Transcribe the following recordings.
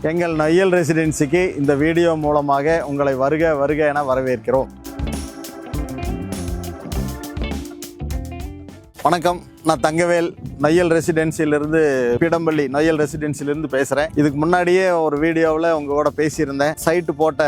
எங்கள் நொய்யல் ரெசிடென்சிக்கு இந்த வீடியோ மூலமாக உங்களை வருக வருக என வரவேற்கிறோம். வணக்கம், நான் தங்கவேல் நொய்யல் ரெசிடென்சியிலிருந்து பீடம்பள்ளி நொய்யல் ரெசிடென்சியிலிருந்து பேசுகிறேன். இதுக்கு முன்னாடியே ஒரு வீடியோவில் உங்களோட பேசியிருந்தேன். சைட்டு போட்ட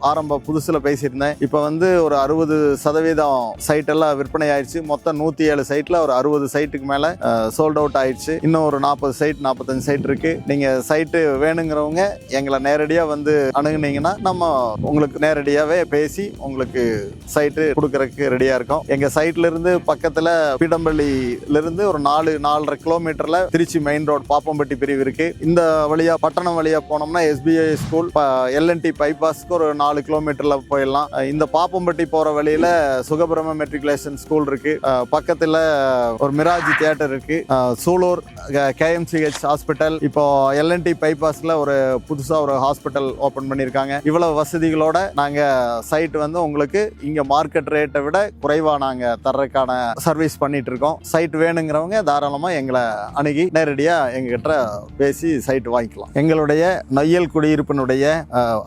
ஆரம்ப புதுசில் பேசியிருந்தேன். இப்போ ஒரு 60% சைட்டெல்லாம் விற்பனை ஆயிடுச்சு. மொத்தம் 107 சைட்டில் ஒரு 60 சைட்டுக்கு மேலே சோல்ட் அவுட் ஆயிடுச்சு. இன்னும் ஒரு 40 சைட் 45 சைட் இருக்குது. நீங்கள் சைட்டு வேணுங்கிறவங்க எங்களை நேரடியாக அணுகுனீங்கன்னா நம்ம உங்களுக்கு நேரடியாகவே பேசி உங்களுக்கு சைட்டு கொடுக்கறதுக்கு ரெடியாக இருக்கோம். எங்கள் சைட்லேருந்து பக்கத்தில் பீடம்பள்ளியிலிருந்து ஒரு 4-4.5 கிலோமீட்டர்ல திருச்சி மெயின் ரோடு பாப்பம்பட்டி பிரிவு இருக்கு. இந்த வழியா பட்டணம் வழியா போனோம்னா SBI ஸ்கூல், LNT பைபாஸ்க்கு ஒரு 4 கிலோமீட்டர்ல போயிடலாம். இந்த பாப்பம்பட்டி போற வழியில சுகபிரம மெட்ரிகுலேஷன் ஸ்கூல் இருக்கு. பக்கத்துல ஒரு மிராஜ் தியேட்டர் இருக்கு. சூலூர் KMCH ஹாஸ்பிட்டல், இப்போ LNT பைபாஸ்ல ஒரு புதுசா ஒரு ஹாஸ்பிட்டல் ஓபன் பண்ணிருக்காங்க. இவ்வளவு வசதிகளோட நாங்க சைட் உங்களுக்கு இங்க மார்க்கெட் ரேட்டை விட குறைவா நாங்க தர்றதுக்கான சர்வீஸ் பண்ணிட்டு இருக்கோம். சைட் வேணுங்கிறவங்க தாராளமா எங்களை அணுகி நேரடியா எங்ககிட்ட பேசி சைட் வாங்கிக்கலாம். எங்களுடைய நொய்யல் குடியிருப்பினுடைய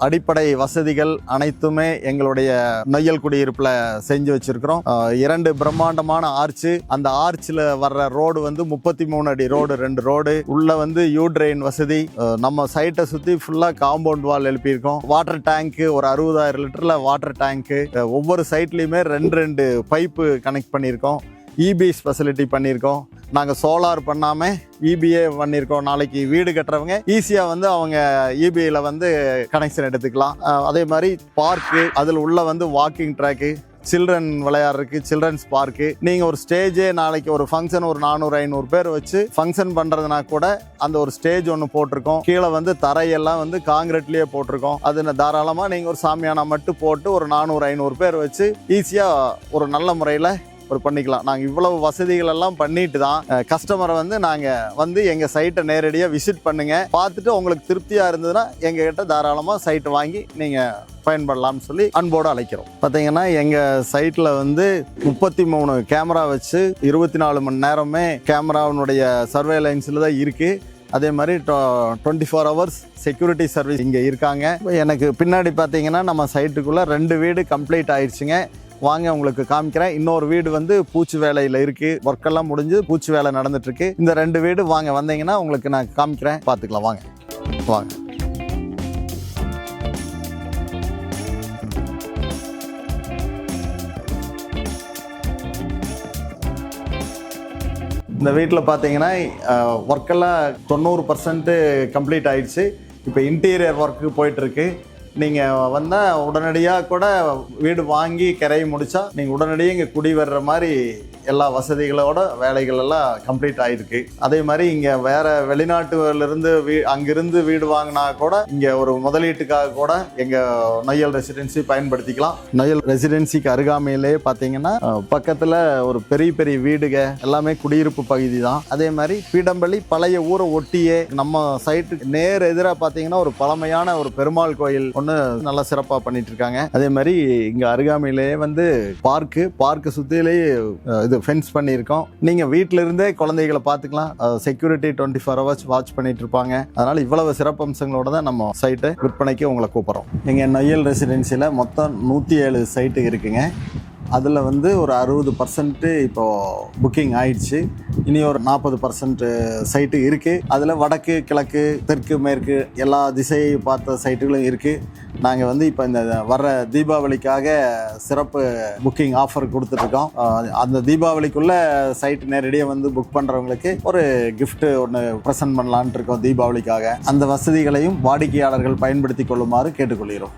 அடிப்படை வசதிகள் அனைத்துமே எங்களுடைய நொய்யல் குடியிருப்புல செஞ்சு வச்சிருக்கிறோம். 2 பிரம்மாண்டமான ஆர்ச்சு, அந்த ஆர்ச்சில் வர்ற ரோடு 33 அடி ரோடு, 2 ரோடு உள்ள யூ ட்ரெயின் வசதி. நம்ம சைட்டை சுத்தி ஃபுல்லா காம்பவுண்ட் வால் எழுப்பியிருக்கோம். வாட்டர் டேங்க் ஒரு 60,000 லிட்டர்ல வாட்டர் டேங்க். ஒவ்வொரு சைட்லயுமே 2 பைப்பு கனெக்ட் பண்ணியிருக்கோம். EB ஃபெசிலிட்டி பண்ணியிருக்கோம். நாங்கள் சோலார் பண்ணாமல் EBA பண்ணியிருக்கோம். நாளைக்கு வீடு கட்டுறவங்க ஈஸியாக அவங்க EBயில் கனெக்ஷன் எடுத்துக்கலாம். அதே மாதிரி பார்க்கு, அதில் உள்ள வாக்கிங் ட்ராக்கு, சில்ட்ரன் விளையாடுறதுக்கு சில்ட்ரன்ஸ் பார்க்கு. நீங்கள் ஒரு ஸ்டேஜே நாளைக்கு ஒரு ஃபங்க்ஷன் ஒரு 400-500 பேர் வச்சு ஃபங்க்ஷன் பண்ணுறதுனா கூட அந்த ஒரு ஸ்டேஜ் ஒன்று போட்டிருக்கோம். கீழே தரையெல்லாம் காங்கிரீட்லேயே போட்டிருக்கோம். அது தாராளமாக நீங்கள் ஒரு சாமியானா மட்டும் போட்டு ஒரு 400-500 பேர் வச்சு ஈஸியாக ஒரு நல்ல முறையில் பண்ணிக்கலாம். நாங்கள் இவ்வளவு வசதிகள் எல்லாம் பண்ணிட்டு தான் கஸ்டமரை நாங்கள் எங்கள் சைட்டை நேரடியாக விசிட் பண்ணுங்க, பார்த்துட்டு உங்களுக்கு திருப்தியாக இருந்ததுன்னா எங்ககிட்ட தாராளமாக சைட்டை வாங்கி நீங்கள் பயன்படலாம்னு சொல்லி அன்போடு அழைக்கிறோம். பார்த்தீங்கன்னா எங்கள் சைட்டில் 33 கேமரா வச்சு 24 மணி நேரமே கேமராவினுடைய சர்வேலன்ஸில் தான் இருக்குது. அதே மாதிரி 24 ஹவர்ஸ் செக்யூரிட்டி சர்வீஸ் இங்கே இருக்காங்க. எனக்கு பின்னாடி பார்த்தீங்கன்னா நம்ம சைட்டுக்குள்ளே 2 வீடு கம்ப்ளீட் ஆயிடுச்சுங்க. வாங்க உங்களுக்கு காமிக்கிறேன். இன்னொரு வீடு பூச்சி வேலையில் இருக்குது. ஒர்க்கெல்லாம் முடிஞ்சு பூச்சி வேலை நடந்துட்டுருக்கு. இந்த 2 வீடு வந்தீங்கன்னா உங்களுக்கு நான் காமிக்கிறேன், பார்த்துக்கலாம். வாங்க. இந்த வீட்டில் பார்த்தீங்கன்னா ஒர்க்கெல்லாம் 90% கம்ப்ளீட் ஆயிடுச்சு. இப்போ இன்டீரியர் ஒர்க்கு போயிட்டுருக்கு. நீங்கள் வந்தால் உடனடியாக கூட வீடு வாங்கி கிரையை முடித்தா நீங்கள் உடனடியாக இங்கே குடி வர்ற மாதிரி எல்லா வசதிகளோட வேலைகள் எல்லாம் கம்ப்ளீட் ஆகிருக்கு. அதே மாதிரி இங்கே வேறு வெளிநாட்டுலேருந்து அங்கிருந்து வீடு வாங்கினா கூட இங்கே ஒரு முதலீட்டுக்காக கூட எங்கள் நொய்யல் ரெசிடென்சி பயன்படுத்திக்கலாம். நொய்யல் ரெசிடென்சிக்கு அருகாமையிலே பார்த்தீங்கன்னா பக்கத்தில் ஒரு பெரிய பெரிய வீடுக எல்லாமே குடியிருப்பு பகுதி தான். அதே மாதிரி பீடம்பள்ளி பழைய ஊரை ஒட்டியே நம்ம சைட்டுக்கு நேர் எதிராக பார்த்தீங்கன்னா ஒரு பழமையான ஒரு பெருமாள் கோயில் நல்லா சிறப்பா பண்ணிட்டு இருக்காங்க. அதே மாதிரி இங்க அருகாமையிலேயே பார்க்கு சுத்திலேயே இது ஃபென்ஸ் பண்ணியிருக்கோம். நீங்க வீட்டில இருந்தே குழந்தைகளை பார்த்துக்கலாம். செக்யூரிட்டி 24 ஹவர்ஸ் வாட்ச் பண்ணிட்டு இருப்பாங்க. அதனால இவ்வளவு சிறப்பம்சங்களோட தான் நம்ம சைட்டை விற்பனைக்கு உங்களை கூப்பிடுறோம். எங்க நொய்யல் ரெசிடென்சியில மொத்தம் 107 சைட்டு இருக்குங்க. அதில் ஒரு 60% இப்போ புக்கிங் ஆயிடுச்சு. இனி ஒரு 40% சைட்டு இருக்குது. அதில் வடக்கு, கிழக்கு, தெற்கு, மேற்கு எல்லா திசையை பார்த்த சைட்டுகளும் இருக்குது. நாங்கள் இப்போ இந்த வர்ற தீபாவளிக்காக சிறப்பு புக்கிங் ஆஃபர் கொடுத்துட்ருக்கோம். அந்த தீபாவளிக்குள்ளே சைட்டு நேரடியாக புக் பண்ணுறவங்களுக்கு ஒரு கிஃப்ட் ஒன்று ப்ரெசென்ட் பண்ணலான்ட்டு இருக்கோம் தீபாவளிக்காக. அந்த வசதிகளையும் வாடிக்கையாளர்கள் பயன்படுத்தி கொள்ளுமாறு கேட்டுக்கொள்கிறோம்.